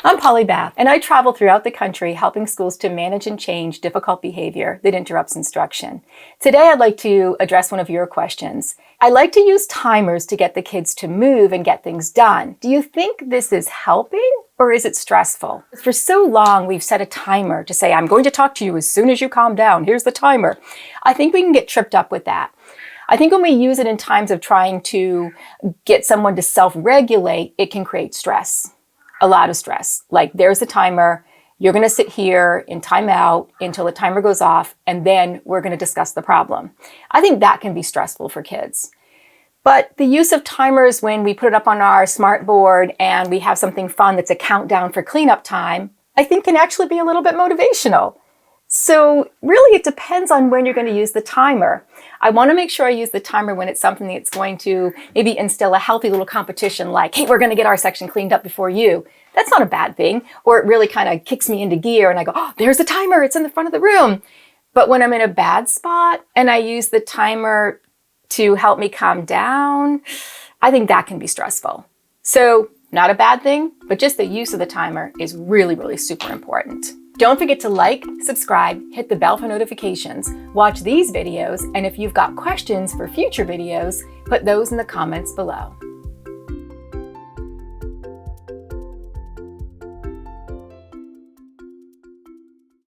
I'm Polly Bath, and I travel throughout the country helping schools to manage and change difficult behavior that interrupts instruction. Today, I'd like to address one of your questions. I like to use timers to get the kids to move and get things done. Do you think this is helping or is it stressful? For so long, we've set a timer to say, I'm going to talk to you as soon as you calm down. Here's the timer. I think we can get tripped up with that. I think when we use it in times of trying to get someone to self-regulate, it can create stress. A lot of stress. Like, there's a timer, you're going to sit here in timeout until the timer goes off, and then we're going to discuss the problem. I think that can be stressful for kids. But the use of timers when we put it up on our smart board and we have something fun that's a countdown for cleanup time, I think can actually be a little bit motivational. So really, it depends on when you're going to use the timer. I want to make sure I use the timer when it's something that's going to maybe instill a healthy little competition like, hey, we're going to get our section cleaned up before you. That's not a bad thing. Or it really kind of kicks me into gear and I go, oh, there's the timer. It's in the front of the room. But when I'm in a bad spot and I use the timer to help me calm down, I think that can be stressful. So not a bad thing, but just the use of the timer is really, really super important. Don't forget to like, subscribe, hit the bell for notifications, watch these videos, and if you've got questions for future videos, put those in the comments below.